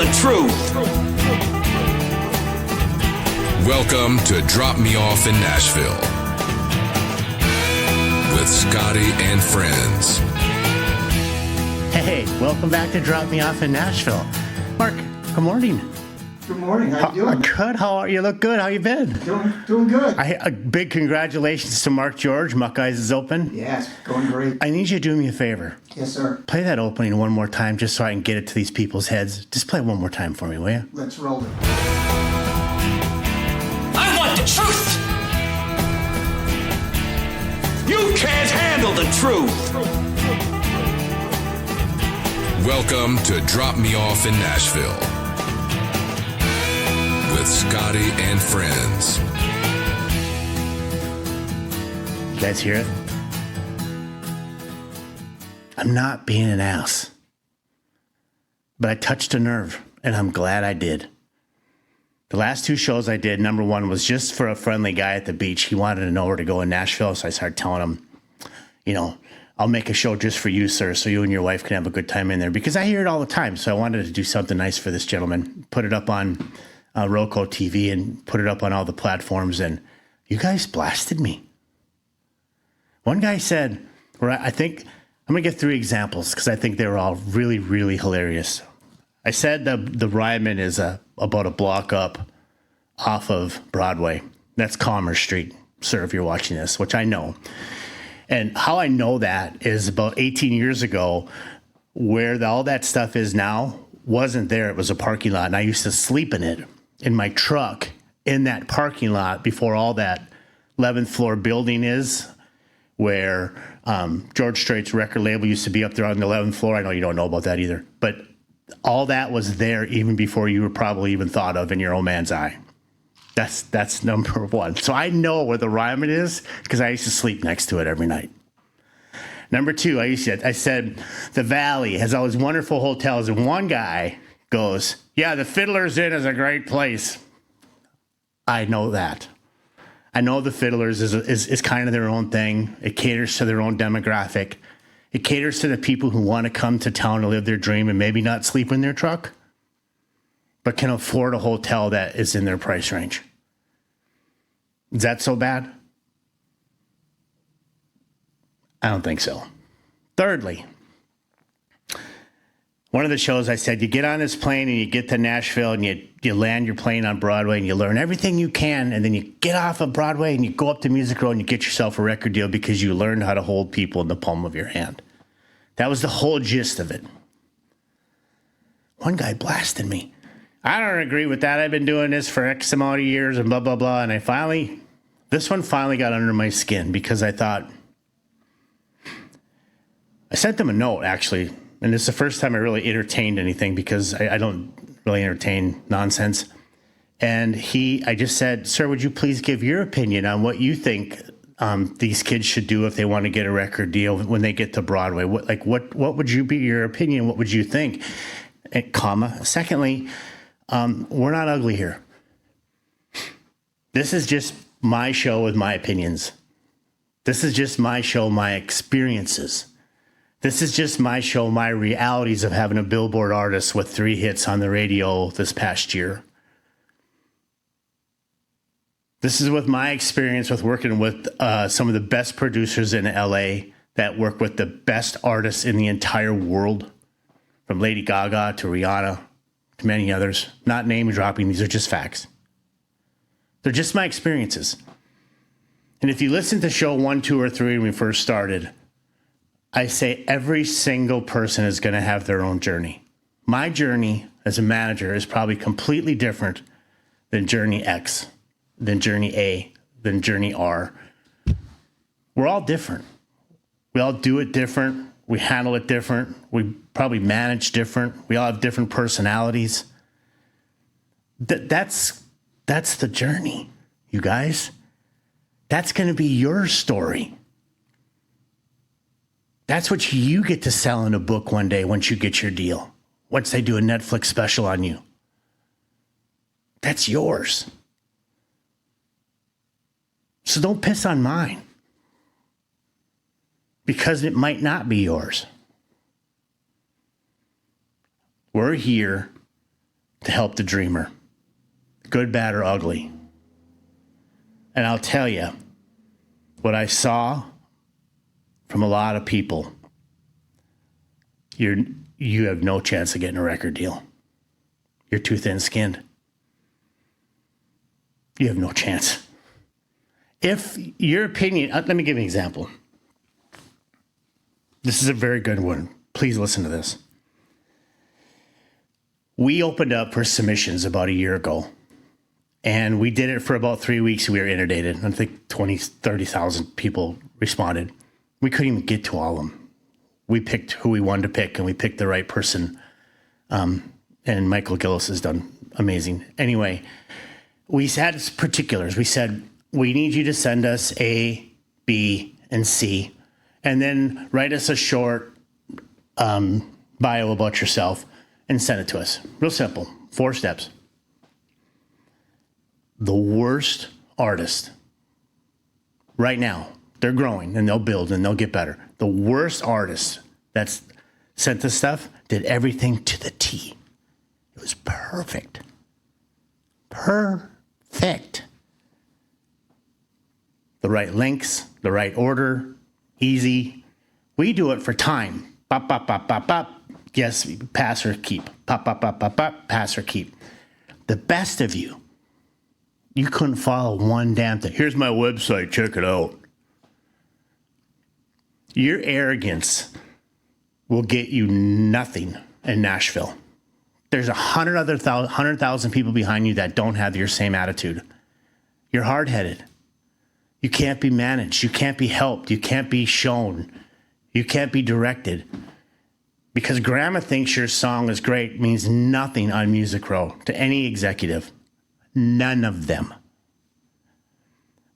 the truth. Welcome to Drop Me Off in Nashville with Scottie and friends. Hey, welcome back to Drop Me Off in Nashville. Mark, good morning. Good morning. How you doing? Good. How are you? Look good. How you been? Doing good. A big congratulations to Mark George. Muck Eyes is open. Yes, going great. I need you to do me a favor. Yes, sir. Play that opening one more time just so I can get it to these people's heads. Just play it one more time for me, will you? Let's roll it. I want the truth. You can't handle the truth. Welcome to Drop Me Off in Nashville with Scottie and friends. You guys hear it? I'm not being an ass, but I touched a nerve, and I'm glad I did. The last two shows I did, number one was just for a friendly guy at the beach. He wanted to know where to go in Nashville, so I started telling him, I'll make a show just for you, sir, so you and your wife can have a good time in there. Because I hear it all the time, so I wanted to do something nice for this gentleman. Put it up on Roku TV and put it up on all the platforms, and you guys blasted me. One guy said, I think, I'm going to get 3 examples because I think they were all really, really hilarious. I said the Ryman is about a block up off of Broadway. That's Commerce Street, sir, if you're watching this, which I know. And how I know that is about 18 years ago, where all that stuff is now wasn't there. It was a parking lot, and I used to sleep in it, in my truck, in that parking lot before all that 11th floor building is, where George Strait's record label used to be up there on the 11th floor. I know you don't know about that either, but all that was there even before you were probably even thought of in your old man's eye. That's number one. So I know where the Ryman is because I used to sleep next to it every night. Number 2, I said the Valley has all these wonderful hotels, and one guy goes, "Yeah, the Fiddler's Inn is a great place." I know that. I know the Fiddlers is kind of their own thing. It caters to their own demographic. It caters to the people who want to come to town to live their dream and maybe not sleep in their truck, but can afford a hotel that is in their price range. Is that so bad? I don't think so. Thirdly, one of the shows I said, you get on this plane and you get to Nashville and you land your plane on Broadway and you learn everything you can, and then you get off of Broadway and you go up to Music Row and you get yourself a record deal because you learned how to hold people in the palm of your hand. That was the whole gist of it. One guy blasted me. I don't agree with that. I've been doing this for X amount of years and blah, blah, blah. And this one finally got under my skin because I thought, I sent them a note actually. And it's the first time I really entertained anything because I don't really entertain nonsense. And I just said, "Sir, would you please give your opinion on what you think these kids should do if they want to get a record deal when they get to Broadway? What would you be your opinion? What would you think?" And, secondly, we're not ugly here. This is just my show with my opinions. This is just my show, my experiences. This is just my show, my realities of having a Billboard artist with 3 hits on the radio this past year. This is with my experience with working with some of the best producers in LA that work with the best artists in the entire world, from Lady Gaga to Rihanna to many others. Not name dropping, these are just facts. They're just my experiences. And if you listen to show 1, 2, or 3 when we first started, I say every single person is going to have their own journey. My journey as a manager is probably completely different than journey X, than journey A, than journey R. We're all different. We all do it different. We handle it different. We probably manage different. We all have different personalities. That's the journey, you guys. That's going to be your story. That's what you get to sell in a book one day once you get your deal. Once they do a Netflix special on you. That's yours. So don't piss on mine. Because it might not be yours. We're here to help the dreamer, good, bad, or ugly. And I'll tell you, what I saw from a lot of people, you have no chance of getting a record deal. You're too thin-skinned. You have no chance. If your opinion, let me give you an example. This is a very good one. Please listen to this. We opened up for submissions about a year ago, and we did it for about 3 weeks. We were inundated. I think 20, 30,000 people responded. We couldn't even get to all of them. We picked who we wanted to pick, and we picked the right person. And Michael Gillis has done amazing. Anyway, we had particulars. We said, we need you to send us A, B, and C, and then write us a short bio about yourself and send it to us. Real simple. 4 steps. The worst artist right now, they're growing and they'll build and they'll get better. The worst artist that's sent this stuff did everything to the T. It was perfect. Perfect. The right links, the right order, easy. We do it for time. Pop, pop, pop, pop, pop. Yes, pass or keep. Pop, pop, pop, pop, pop. Pass or keep. The best of you, you couldn't follow one damn thing. Here's my website. Check it out. Your arrogance will get you nothing in Nashville. There's 100,000 people behind you that don't have your same attitude. You're hard-headed. You can't be managed. You can't be helped. You can't be shown. You can't be directed. Because grandma thinks your song is great means nothing on Music Row to any executive. None of them.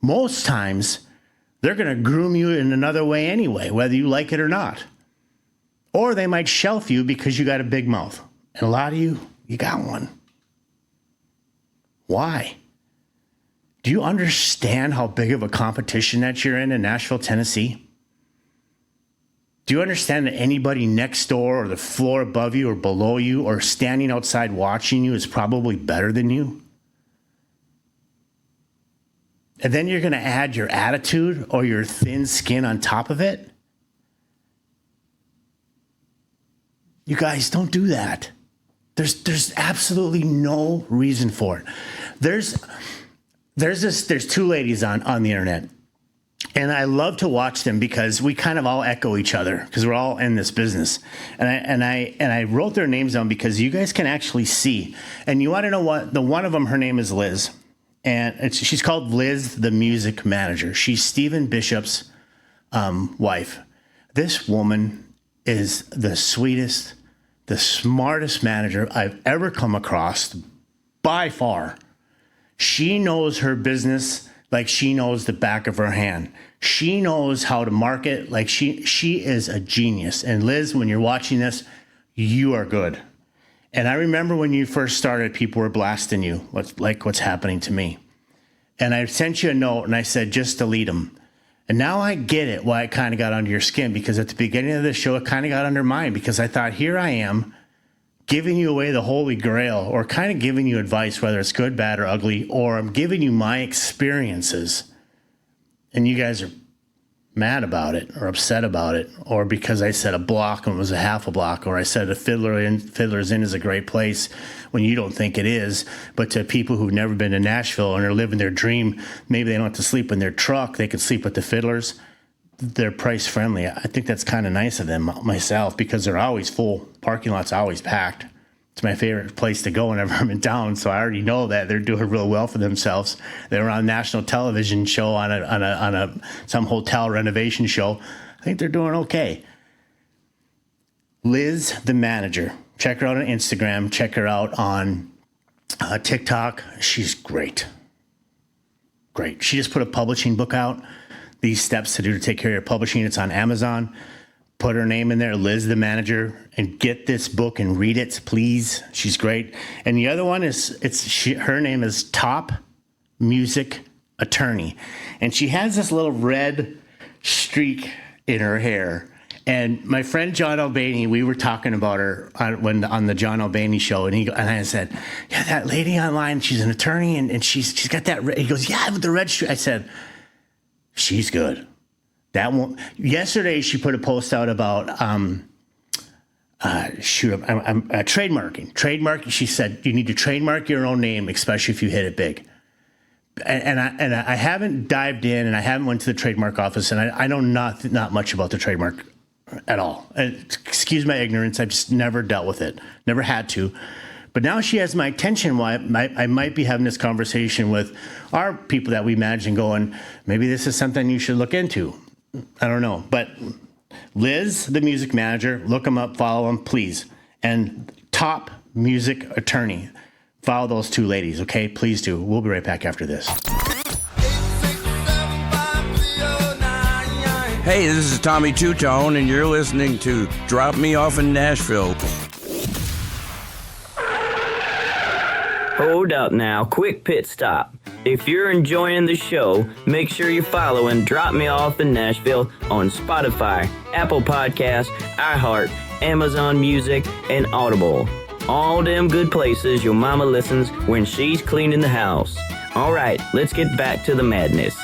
Most times, they're going to groom you in another way anyway, whether you like it or not. Or they might shelf you because you got a big mouth. And a lot of you got one. Why? Do you understand how big of a competition that you're in Nashville, Tennessee? Do you understand that anybody next door or the floor above you or below you or standing outside watching you is probably better than you? And then you're going to add your attitude or your thin skin on top of it? You guys, don't do that. There's absolutely no reason for it. There's 2 ladies on the internet, and I love to watch them because we kind of all echo each other because we're all in this business. And I wrote their names down because you guys can actually see. And you want to know what? The one of them, her name is Liz, and she's called Liz, the music manager. She's Stephen Bishop's wife. This woman is the sweetest, the smartest manager I've ever come across, by far. She knows her business like she knows the back of her hand. She knows how to market like she is a genius. And Liz, when you're watching this, you are good. And I remember when you first started, people were blasting you, what's happening to me. And I sent you a note and I said, just delete them. And now I get it, why it kind of got under your skin, because at the beginning of the show, it kind of got under mine, because I thought, here I am giving you away the holy grail, or kind of giving you advice, whether it's good, bad, or ugly, or I'm giving you my experiences. And you guys are mad about it or upset about it, or because I said a block and it was a half a block, or I said a Fiddler's Inn is a great place when you don't think it is. But to people who've never been to Nashville and are living their dream, maybe they don't have to sleep in their truck, they could sleep at the Fiddlers. They're price friendly. I think that's kind of nice of them myself, because they're always full. Parking lot's always packed. It's my favorite place to go whenever I'm in town, so I already know that they're doing real well for themselves. They were on a national television show on some hotel renovation show. I think they're doing okay. Liz, the manager. Check her out on Instagram. Check her out on TikTok. She's great. Great. She just put a publishing book out. These steps to do to take care of your publishing. It's on Amazon. Put her name in there, Liz, the manager, and get this book and read it, please. She's great. And the other one is, her name is Top Music Attorney. And she has this little red streak in her hair. And my friend John Albany, we were talking about her on the John Albany show, and I said, "Yeah, that lady online, she's an attorney, and she's got that." He goes, "Yeah, with the red streak." I said, "She's good." That one. Yesterday, she put a post out about trademarking. Trademark. She said you need to trademark your own name, especially if you hit it big. And I haven't dived in, and I haven't went to the trademark office, and I know not much about the trademark at all. Excuse my ignorance. I've just never dealt with it, never had to. But now she has my attention. Why I might be having this conversation with our people that we imagine going, maybe this is something you should look into. I don't know. But Liz, the music manager, look them up, follow them, please. And Top Music Attorney. Follow those two ladies, okay? Please do. We'll be right back after this. Hey, this is Tommy Two-Tone, and you're listening to Drop Me Off in Nashville. Hold up now, quick pit stop. If you're enjoying the show, make sure you're following Drop Me Off in Nashville on Spotify, Apple Podcasts, iHeart, Amazon Music, and Audible. All them good places your mama listens when she's cleaning the house. All right, let's get back to the madness.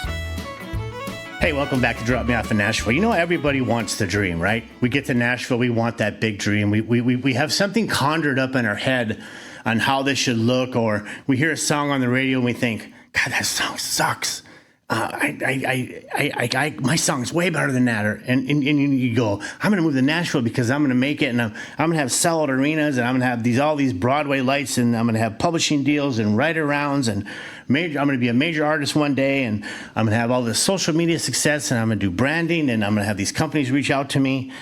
Hey, welcome back to Drop Me Off in Nashville. You know, everybody wants the dream, right? We get to Nashville, we want that big dream. We have something conjured up in our head on how this should look, or we hear a song on the radio and we think, God, that song sucks. My song's way better than that. And you go, I'm going to move to Nashville because I'm going to make it, and I'm going to have sellout arenas, and I'm going to have all these Broadway lights, and I'm going to have publishing deals and write-arounds, and I'm going to be a major artist one day, and I'm going to have all this social media success, and I'm going to do branding, and I'm going to have these companies reach out to me.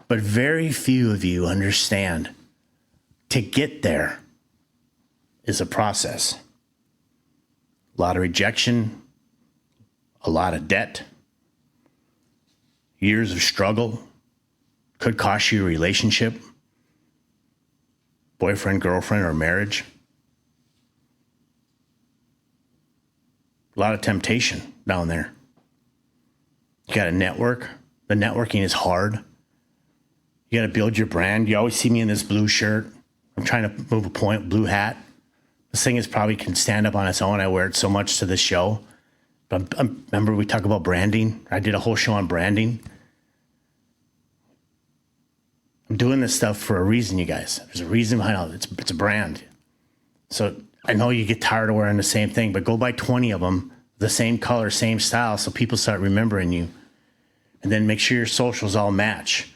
But very few of you understand to get there is a process. A lot of rejection, a lot of debt, years of struggle, could cost you a relationship, boyfriend, girlfriend, or marriage. A lot of temptation down there. You got to network. The networking is hard. You got to build your brand. You always see me in this blue shirt. I'm trying to move a point, blue hat. This thing is probably can stand up on its own. I wear it so much to this show. But remember we talk about branding? I did a whole show on branding. I'm doing this stuff for a reason, you guys. There's a reason behind all it. It's a brand. So I know you get tired of wearing the same thing, but go buy 20 of them, the same color, same style, so people start remembering you. And then make sure your socials all match.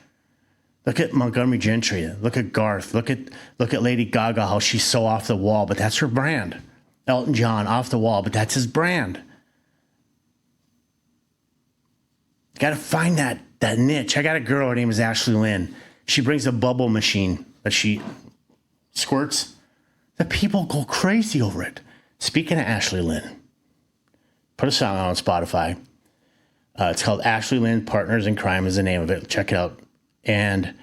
Look at Montgomery Gentry. Look at Garth. Look at Lady Gaga, how she's so off the wall, but that's her brand. Elton John, off the wall, but that's his brand. You got to find that niche. I got a girl, her name is Ashley Lynn. She brings a bubble machine that she squirts. The people go crazy over it. Speaking of Ashley Lynn, put a song on Spotify. It's called Ashley Lynn Partners in Crime is the name of it. Check it out. And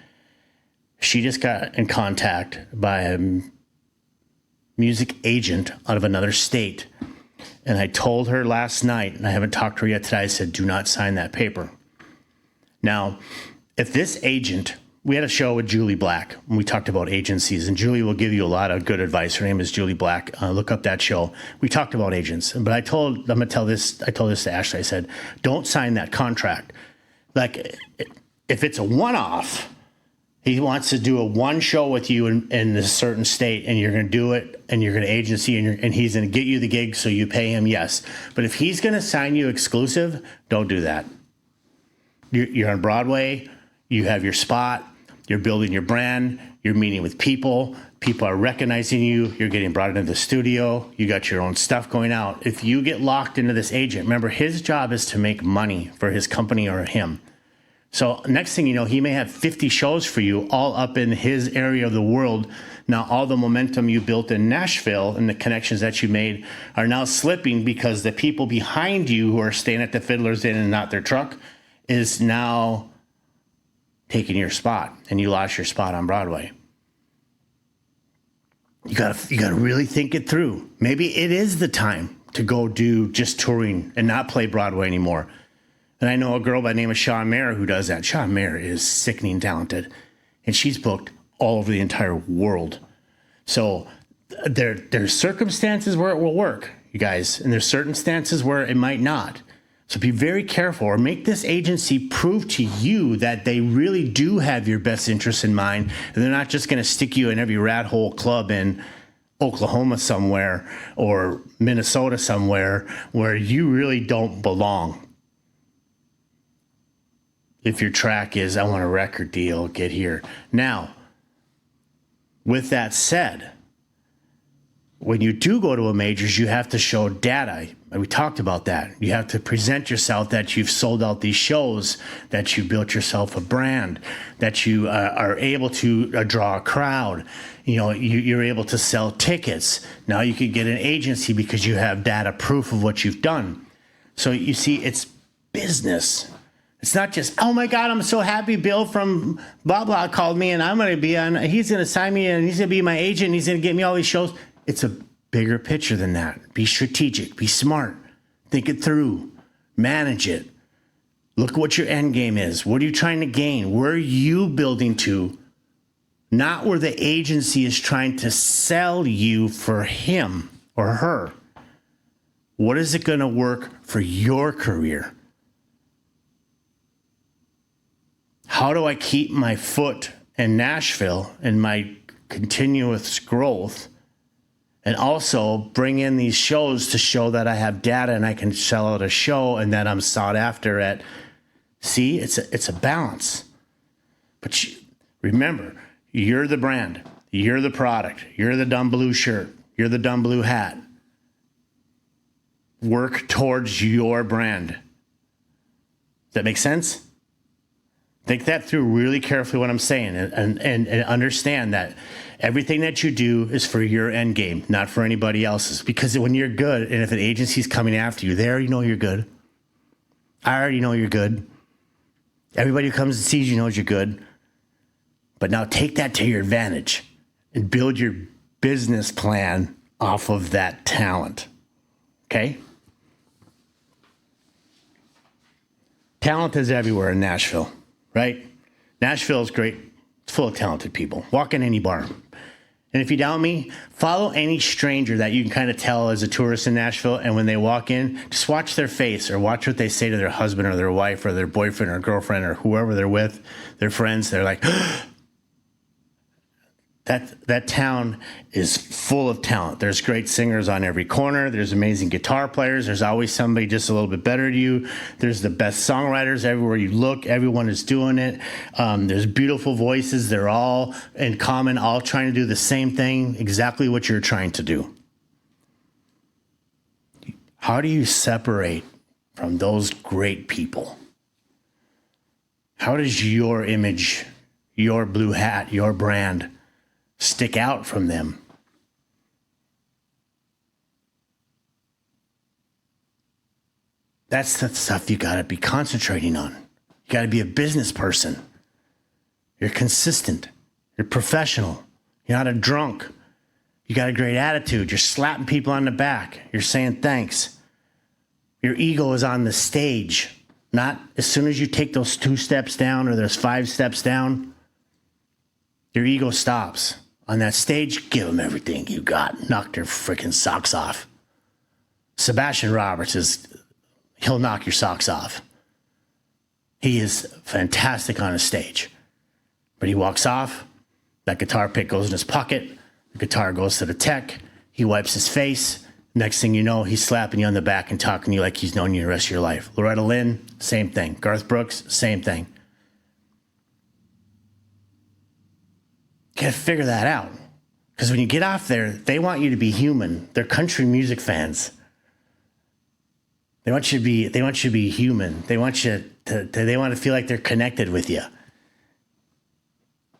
she just got in contact by a music agent out of another state. And I told her last night, and I haven't talked to her yet today, I said, do not sign that paper. Now, if this agent, we had a show with Julie Black, and we talked about agencies, and Julie will give you a lot of good advice. Her name is Julie Black. Look up that show. We talked about agents, but I told this to Ashley. I said, don't sign that contract. Like, if it's a one-off, he wants to do a one show with you in a certain state, and you're going to do it, and you're going to agency, and he's going to get you the gig, so you pay him, yes. But if he's going to sign you exclusive, don't do that. You're on Broadway, you have your spot, you're building your brand, you're meeting with people are recognizing you, you're getting brought into the studio, you got your own stuff going out. If you get locked into this agent, remember, his job is to make money for his company or him. So next thing you know, he may have 50 shows for you all up in his area of the world. Now, all the momentum you built in Nashville and the connections that you made are now slipping because the people behind you who are staying at the Fiddler's Inn and not their truck is now taking your spot, and you lost your spot on Broadway. You gotta really think it through. Maybe it is the time to go do just touring and not play Broadway anymore. And I know a girl by the name of Shawn Mayer who does that. Shawn Mayer is sickening talented, and she's booked all over the entire world. So there's circumstances where it will work, you guys, and there's certain stances where it might not. So be very careful, or make this agency prove to you that they really do have your best interests in mind, and they're not just going to stick you in every rat hole club in Oklahoma somewhere or Minnesota somewhere where you really don't belong. If your track is, I want a record deal, get here. Now, with that said, when you do go to a majors, you have to show data. We talked about that. You have to present yourself that you've sold out these shows, that you built yourself a brand, that you are able to draw a crowd. You're able to sell tickets. Now you can get an agency because you have data proof of what you've done. So you see, it's business. It's not just, oh my God, I'm so happy Bill from blah, blah called me and I'm going to be on, he's going to sign me and he's going to be my agent and he's going to get me all these shows. It's a bigger picture than that. Be strategic, be smart, think it through, manage it. Look at what your end game is. What are you trying to gain? Where are you building to? Not where the agency is trying to sell you for him or her. What is it going to work for your career? How do I keep my foot in Nashville and my continuous growth, and also bring in these shows to show that I have data and I can sell out a show and that I'm sought after at. See, it's a balance. But remember, you're the brand, you're the product, you're the dumb blue shirt, you're the dumb blue hat. Work towards your brand. Does that make sense? Think that through really carefully what I'm saying, and understand that everything that you do is for your end game, not for anybody else's. Because when you're good, and if an agency's coming after you, they already know you're good. I already know you're good. Everybody who comes and sees you knows you're good. But now take that to your advantage and build your business plan off of that talent. Okay? Talent is everywhere in Nashville. Right? Nashville is great. It's full of talented people. Walk in any bar. And if you doubt me, follow any stranger that you can kind of tell as a tourist in Nashville. And when they walk in, just watch their face or watch what they say to their husband or their wife or their boyfriend or girlfriend or whoever they're with, their friends. They're like, that town is full of talent. There's great singers on every corner. There's amazing guitar players. There's always somebody just a little bit better than you. There's the best songwriters everywhere you look. Everyone is doing it. There's beautiful voices. They're all in common, all trying to do the same thing, exactly what you're trying to do. How do you separate from those great people? How does your image, your blue hat, your brand stick out from them? That's the stuff you got to be concentrating on. You got to be a business person. You're consistent. You're professional. You're not a drunk. You got a great attitude. You're slapping people on the back. You're saying thanks. Your ego is on the stage. Not as soon as you take those 2 steps down or those 5 steps down, your ego stops. On that stage, give them everything you got. Knock their freaking socks off. Sebastian Roberts he'll knock your socks off. He is fantastic on a stage. But he walks off, that guitar pick goes in his pocket, the guitar goes to the tech, he wipes his face. Next thing you know, he's slapping you on the back and talking to you like he's known you the rest of your life. Loretta Lynn, same thing. Garth Brooks, same thing. Got to figure that out. Because when you get off there, they want you to be human. They're country music fans. They want you to be human. They want to feel like they're connected with you.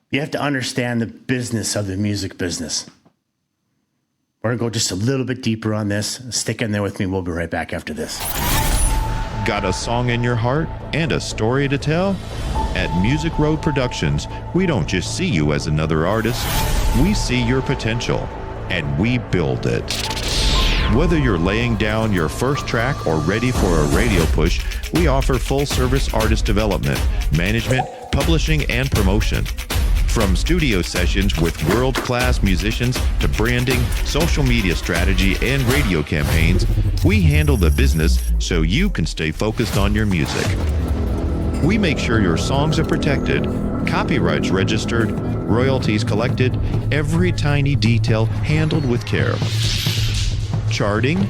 You have to understand the business of the music business. We're going to go just a little bit deeper on this. Stick in there with me. We'll be right back after this. Got a song in your heart and a story to tell? At Music Road Productions, we don't just see you as another artist, we see your potential, and we build it. Whether you're laying down your first track or ready for a radio push, We offer full-service artist development, management, publishing, and promotion. From studio sessions with world-class musicians to branding, social media strategy, and radio campaigns, we handle the business so you can stay focused on your music. We make sure your songs are protected, copyrights registered, royalties collected, every tiny detail handled with care. Charting?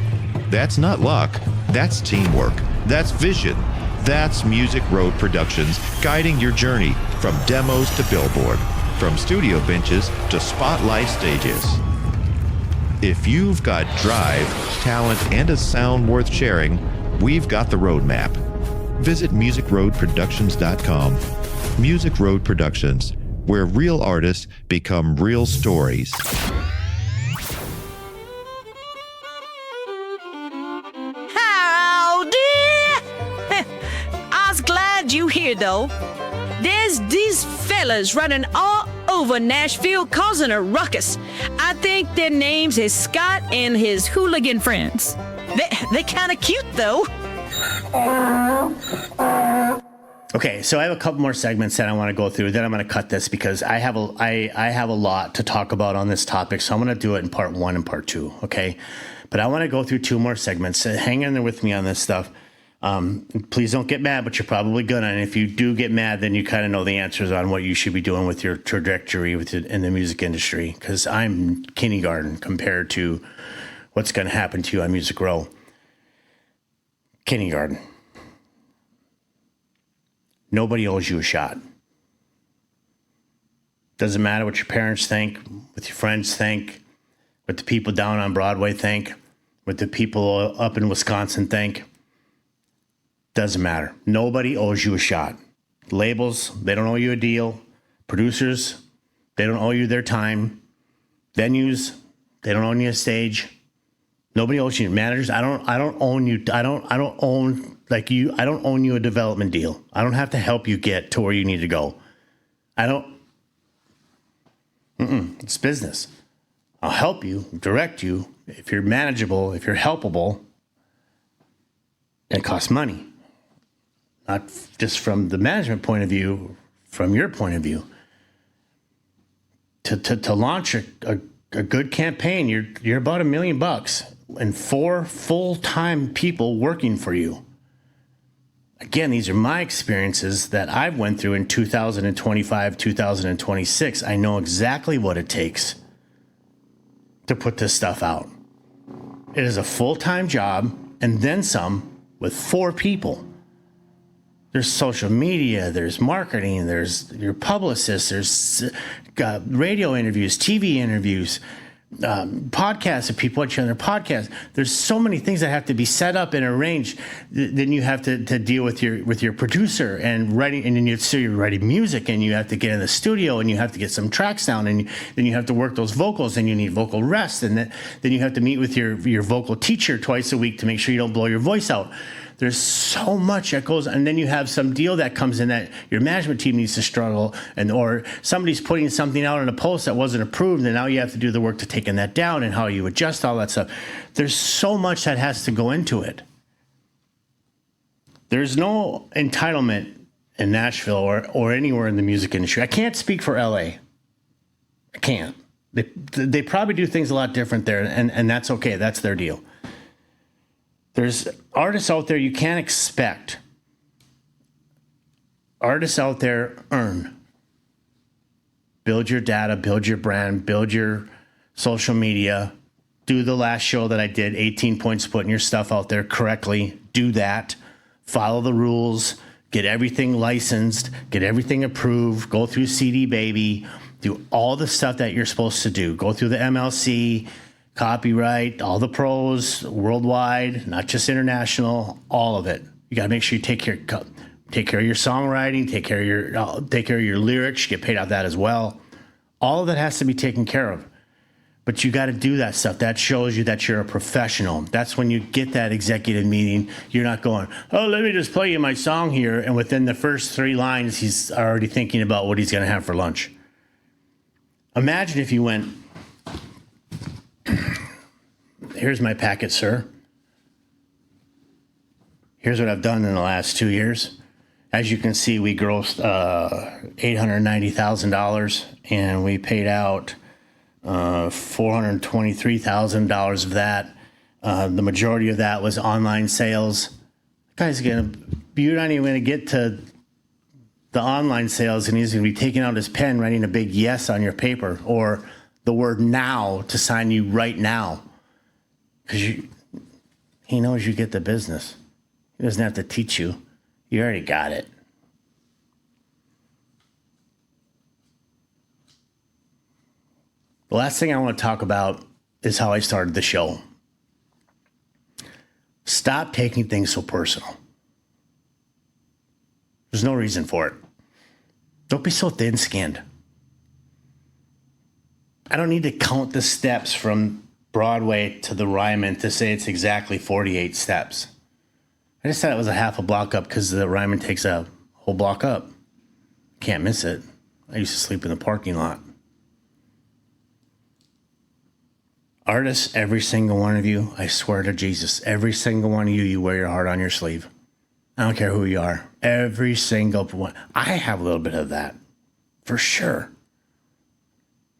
That's not luck. That's teamwork. That's vision. That's Music Road Productions, guiding your journey from demos to Billboard, from studio benches to spotlight stages. If you've got drive, talent, and a sound worth sharing, we've got the roadmap. Visit musicroadproductions.com. Music Road Productions, where real artists become real stories. You here though? There's these fellas running all over Nashville causing a ruckus. I think their names is Scott and his hooligan friends. They kind of cute though. Okay, so I have a couple more segments that I want to go through. Then I'm going to cut this because I have a lot to talk about on this topic. So I'm going to do it in part 1 and part 2. Okay, but I want to go through 2 more segments. So hang in there with me on this stuff. Please don't get mad, but you're probably gonna. And if you do get mad, then you kind of know the answers on what you should be doing with your trajectory in the music industry. Because I'm kindergarten compared to what's going to happen to you on Music Row. Kindergarten. Nobody owes you a shot. Doesn't matter what your parents think, what your friends think, what the people down on Broadway think, what the people up in Wisconsin think. Doesn't matter. Nobody owes you a shot. Labels, they don't owe you a deal. Producers, they don't owe you their time. Venues, they don't own you a stage. Nobody owes you. Managers, I don't own you. I don't own like you. I don't own you a development deal. I don't have to help you get to where you need to go. It's business. I'll help you, direct you if you're manageable, if you're helpable. It costs money. Not just from the management point of view, from your point of view. To launch a good campaign, you're about $1 million and 4 full-time people working for you. Again, these are my experiences that I've went through in 2025, 2026. I know exactly what it takes to put this stuff out. It is a full-time job and then some with 4 people. There's social media, there's marketing, there's your publicist, there's radio interviews, TV interviews, podcasts if people want you on their podcast. There's so many things that have to be set up and arranged. Then you have to deal with your producer and writing, and then you're writing music, and you have to get in the studio, and you have to get some tracks down, and then you have to work those vocals, and you need vocal rest, and then you have to meet with your vocal teacher twice a week to make sure you don't blow your voice out. There's so much that goes, and then you have some deal that comes in that your management team needs to struggle, or somebody's putting something out on a post that wasn't approved, and now you have to do the work to taking that down and how you adjust all that stuff. There's so much that has to go into it. There's no entitlement in Nashville or anywhere in the music industry. I can't speak for LA. I can't. They probably do things a lot different there, and that's okay. That's their deal. There's artists out there you can't expect. Artists out there earn. Build your data, build your brand, build your social media. Do the last show that I did, 18 points, putting your stuff out there correctly. Do that. Follow the rules. Get everything licensed. Get everything approved. Go through CD Baby. Do all the stuff that you're supposed to do. Go through the MLC. Copyright, all the pros, worldwide, not just international, all of it. You got to make sure you take care of your songwriting, take care of your lyrics. You get paid out that as well. All of that has to be taken care of. But you got to do that stuff. That shows you that you're a professional. That's when you get that executive meeting. You're not going, oh, let me just play you my song here. And within the first 3 lines, he's already thinking about what he's going to have for lunch. Imagine if you went, here's my packet, sir. Here's what I've done in the last 2 years. As you can see, we grossed $890,000, and we paid out $423,000 of that. The majority of that was online sales. Guy's you're not even gonna get to the online sales, and he's gonna be taking out his pen, writing a big yes on your paper, or the word now to sign you right now, because he knows you get the business. He doesn't have to teach you. You already got it. The last thing I want to talk about is how I started the show. Stop taking things so personal. There's no reason for it. Don't be so thin-skinned. I don't need to count the steps from Broadway to the Ryman to say it's exactly 48 steps. I just thought it was a half a block up because the Ryman takes a whole block up. Can't miss it. I used to sleep in the parking lot. Artists, every single one of you, I swear to Jesus, every single one of you, you wear your heart on your sleeve. I don't care who you are. Every single one. I have a little bit of that, for sure.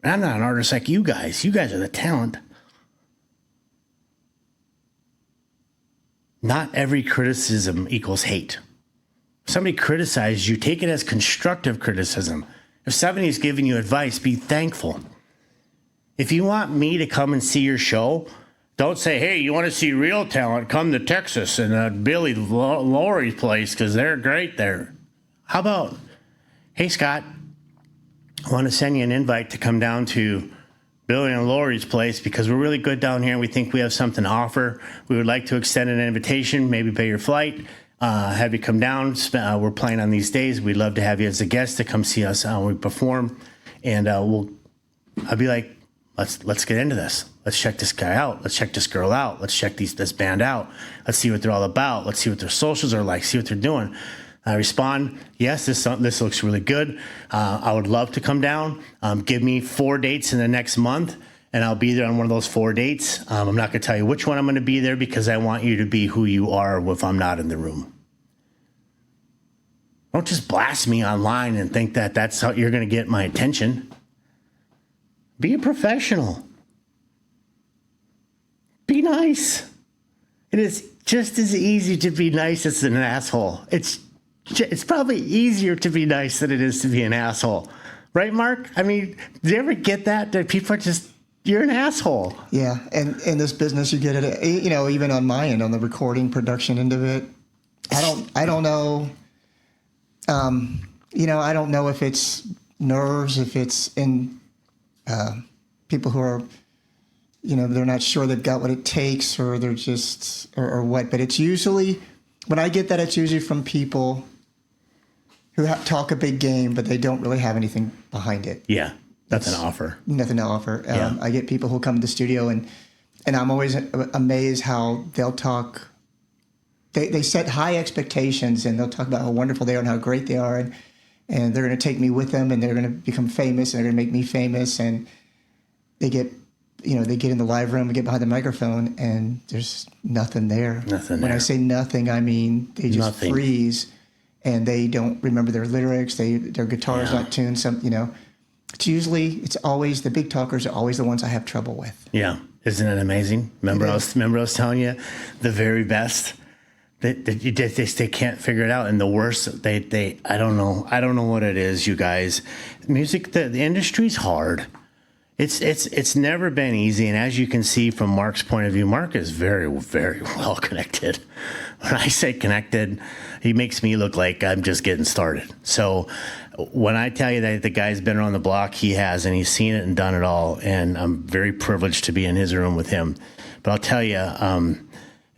I'm not an artist like you guys. You guys are the talent. Not every criticism equals hate. If somebody criticizes you, take it as constructive criticism. If somebody's giving you advice, be thankful. If you want me to come and see your show, don't say, hey, you want to see real talent, come to Texas and Billy Laurie's place because they're great there. How about, hey, Scott, I want to send you an invite to come down to Billy and Laurie's place because we're really good down here and we think we have something to offer. We would like to extend an invitation, maybe pay your flight, have you come down. We're playing on these days. We'd love to have you as a guest to come see us when we perform. And I'll be like, let's get into this. Let's check this guy out. Let's check this girl out. Let's check this band out. Let's see what they're all about. Let's see what their socials are like. See what they're doing. I respond, yes, this looks really good. I would love to come down. Give me 4 dates in the next month, and I'll be there on one of those 4 dates. I'm not going to tell you which one I'm going to be there because I want you to be who you are if I'm not in the room. Don't just blast me online and think that that's how you're going to get my attention. Be a professional. Be nice. It is just as easy to be nice as an asshole. It's probably easier to be nice than it is to be an asshole. Right, Mark? I mean, do you ever get that? That people are just, you're an asshole. Yeah, and in this business, you get it, even on my end, on the recording, production end of it. I don't know, I don't know if it's nerves, if it's in people who are, they're not sure they've got what it takes or they're just, or what. But it's usually, when I get that, it's usually from people who talk a big game, but they don't really have anything behind it. Yeah, that's an offer. Nothing to offer. Yeah. I get people who come to the studio, and I'm always amazed how they'll talk. They set high expectations, and they'll talk about how wonderful they are and how great they are, and they're going to take me with them, and they're going to become famous, and they're going to make me famous, and they get in the live room and get behind the microphone, and there's nothing there. Nothing When there. I say nothing, I mean they just Nothing. freeze, and they don't remember their lyrics. Their guitar's not tuned. It's always the big talkers are always the ones I have trouble with. Yeah, isn't it amazing? Remember I was telling you, the very best. They can't figure it out, and the worst, I don't know what it is, you guys. Music, the industry's hard. It's never been easy, and as you can see from Mark's point of view, Mark is very, very well connected. When I say connected, he makes me look like I'm just getting started. So when I tell you that the guy's been around the block, he has, and he's seen it and done it all, and I'm very privileged to be in his room with him. But I'll tell you,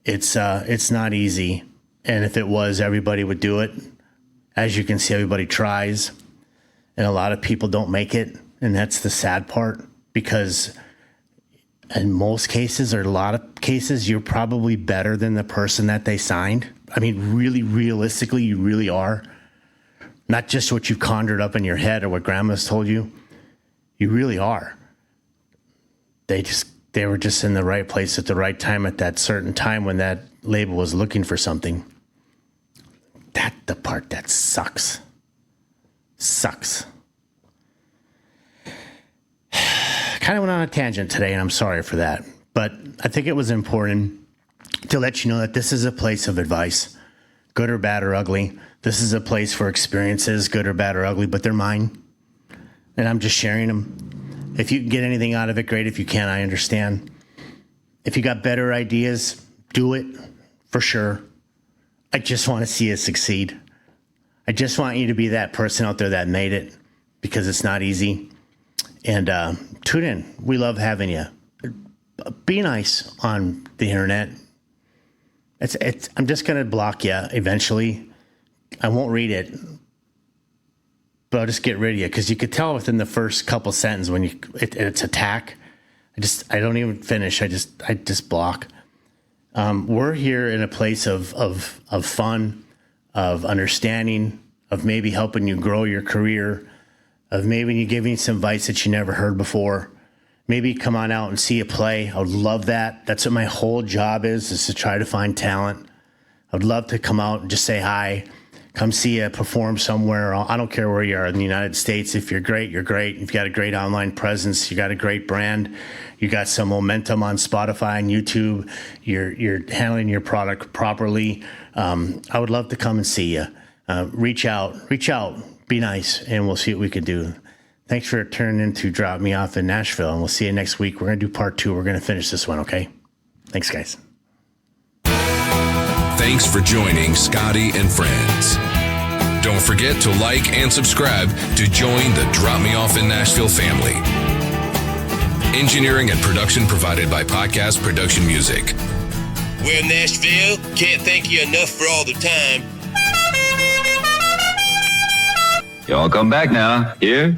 it's not easy, and if it was, everybody would do it. As you can see, everybody tries, and a lot of people don't make it, and that's the sad part, because in most cases, or a lot of cases, you're probably better than the person that they signed. I mean, really, realistically, you really are. Not just what you've conjured up in your head or what grandma's told you. You really are. They were just in the right place at the right time at that certain time when that label was looking for something. the part that sucks. Sucks. Kind of went on a tangent today, and I'm sorry for that. But I think it was important to let you know that this is a place of advice, good or bad or ugly. This is a place for experiences, good or bad or ugly, but they're mine. And I'm just sharing them. If you can get anything out of it, great. If you can't, I understand. If you got better ideas, do it for sure. I just want to see you succeed. I just want you to be that person out there that made it, because it's not easy. And tune in. We love having you. Be nice on the internet. I'm just going to block you eventually. I won't read it, but I'll just get rid of you, because you could tell within the first couple sentences when it's attack. I don't even finish. I just block. We're here in a place of fun, of understanding, of maybe helping you grow your career, of maybe you giving some advice that you never heard before. Maybe come on out and see a play. I would love that. That's what my whole job is to try to find talent. I would love to come out and just say hi, come see you perform somewhere. I don't care where you are in the United States. If you're great, you're great. If you've got a great online presence, you got a great brand, you got some momentum on Spotify and YouTube, you're handling your product properly. I would love to come and see you. Reach out, be nice, and we'll see what we can do. Thanks for turning in to Drop Me Off in Nashville, and we'll see you next week. We're going to do part 2. We're going to finish this one, okay? Thanks, guys. Thanks for joining Scottie and Friends. Don't forget to like and subscribe to join the Drop Me Off in Nashville family. Engineering and production provided by Podcast Production Music. Well, Nashville, can't thank you enough for all the time. Y'all come back now. Here?